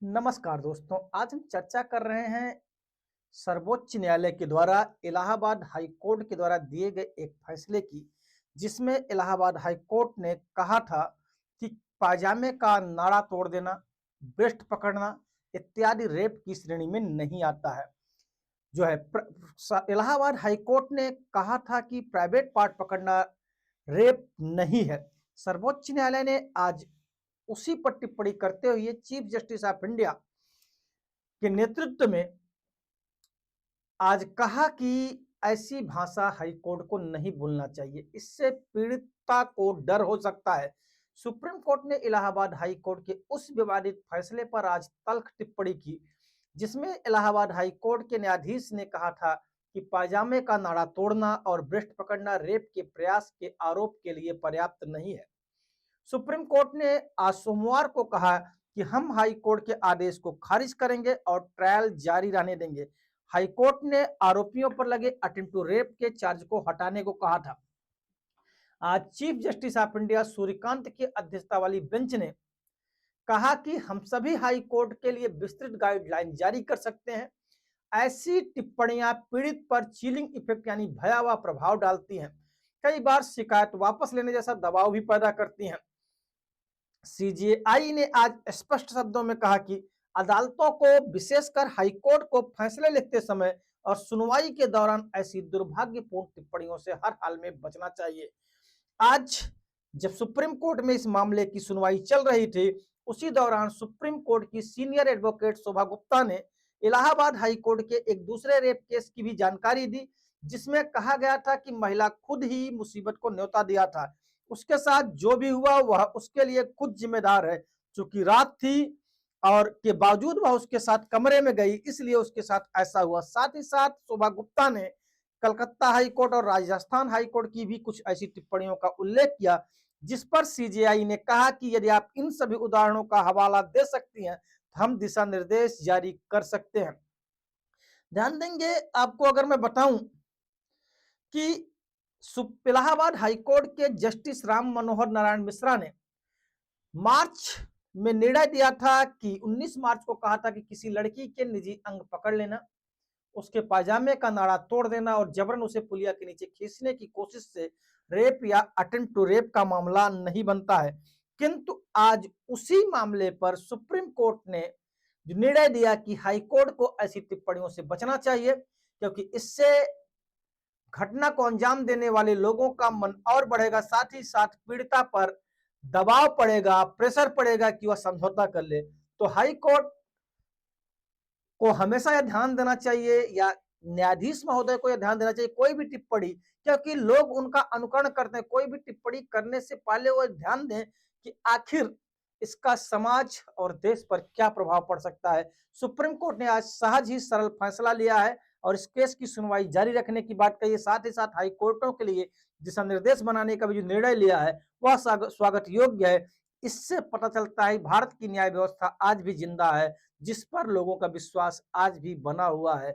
नमस्कार दोस्तों, आज हम चर्चा कर रहे हैं सर्वोच्च न्यायालय के द्वारा इलाहाबाद हाई कोर्ट के द्वारा दिए गए एक फैसले की, जिसमें इलाहाबाद हाई कोर्ट ने कहा था कि पायजामे का नाड़ा तोड़ देना, ब्रेस्ट पकड़ना इत्यादि रेप की श्रेणी में नहीं आता है। जो है इलाहाबाद हाई कोर्ट ने कहा था कि प्राइवेट पार्ट पकड़ना रेप नहीं है। सर्वोच्च न्यायालय ने आज उसी पर टिप्पणी करते हुए चीफ जस्टिस ऑफ इंडिया के नेतृत्व में आज कहा कि ऐसी भाषा हाईकोर्ट को नहीं बोलना चाहिए, इससे पीड़िता को डर हो सकता है। सुप्रीम कोर्ट ने इलाहाबाद हाई कोर्ट के उस विवादित फैसले पर आज तल्ख टिप्पणी की, जिसमें इलाहाबाद हाई कोर्ट के न्यायाधीश ने कहा था कि पायजामे का नाड़ा तोड़ना और ब्रेस्ट पकड़ना रेप के प्रयास के आरोप के लिए पर्याप्त नहीं है। सुप्रीम कोर्ट ने आज सोमवार को कहा कि हम हाई कोर्ट के आदेश को खारिज करेंगे और ट्रायल जारी रहने देंगे। हाई कोर्ट ने आरोपियों पर लगे अटेम्प्ट टू रेप के चार्ज को हटाने को कहा था। आज chief justice of India Suryakant की अध्यक्षता वाली बेंच ने कहा कि हम सभी हाई कोर्ट के लिए विस्तृत गाइडलाइन जारी कर सकते हैं। ऐसी टिप्पणियां पीड़ित पर चिलिंग इफेक्ट यानी भयावह प्रभाव डालती हैं, कई बार शिकायत वापस लेने जैसा दबाव भी पैदा करती हैं। सीजेआई ने आज स्पष्ट शब्दों में कहा कि अदालतों को, विशेषकर हाईकोर्ट को, फैसले लिखते समय और सुनवाई के दौरान ऐसी दुर्भाग्यपूर्ण टिप्पणियों से हर हाल में बचना चाहिए। आज जब सुप्रीम कोर्ट में इस मामले की सुनवाई चल रही थी, उसी दौरान सुप्रीम कोर्ट की सीनियर एडवोकेट शोभा गुप्ता ने इलाहाबाद हाई कोर्ट के एक दूसरे रेप केस की भी जानकारी दी, जिसमें कहा गया था कि महिला खुद ही मुसीबत को न्योता दिया था। उसके साथ जो भी हुआ वह उसके लिए खुद जिम्मेदार है। चूंकि रात थी और के बावजूद वह उसके साथ कमरे में गई, इसलिए उसके साथ ऐसा हुआ। साथ ही साथ शोभा गुप्ता ने कलकत्ता हाई कोर्ट और राजस्थान हाई कोर्ट की भी कुछ ऐसी टिप्पणियों का उल्लेख किया, जिस पर सीजेआई ने कहा कि यदि आप इन सभी उदाहरणों का हवाला दे सकती हैं तो हम दिशा निर्देश जारी कर सकते हैं। ध्यान देंगे, आपको अगर मैं बताऊं कि इलाहाबाद हाईकोर्ट के जस्टिस राम मनोहर नारायण मिश्रा ने मार्च में निर्णय दिया था कि 19 मार्च को कहा था कि किसी लड़की के निजी अंग पकड़ लेना, उसके पायजामे का नाड़ा तोड़ देना और जबरन उसे पुलिया के नीचे खींचने की कोशिश से रेप या अटेम्प्ट टू रेप का मामला नहीं बनता है। किंतु आज उसी मामले पर सुप्रीम कोर्ट ने निर्णय दिया कि हाई कोर्ट को ऐसी टिप्पणियों से बचना चाहिए, क्योंकि इससे घटना को अंजाम देने वाले लोगों का मन और बढ़ेगा, साथ ही साथ पीड़िता पर दबाव पड़ेगा, प्रेशर पड़ेगा कि वह समझौता कर ले। तो हाई कोर्ट को हमेशा यह ध्यान देना चाहिए, या न्यायाधीश महोदय को यह ध्यान देना चाहिए, कोई भी टिप्पणी, क्योंकि लोग उनका अनुकरण करते हैं, कोई भी टिप्पणी करने से पहले वो ध्यान दें कि आखिर इसका समाज और देश पर क्या प्रभाव पड़ सकता है। सुप्रीम कोर्ट ने आज सहज ही सरल फैसला लिया है और इस केस की सुनवाई जारी रखने की बात कही है। साथ ही साथ हाई कोर्टों के लिए दिशा निर्देश बनाने का भी जो निर्णय लिया है वह स्वागत योग्य है। इससे पता चलता है भारत की न्याय व्यवस्था आज भी जिंदा है, जिस पर लोगों का विश्वास आज भी बना हुआ है।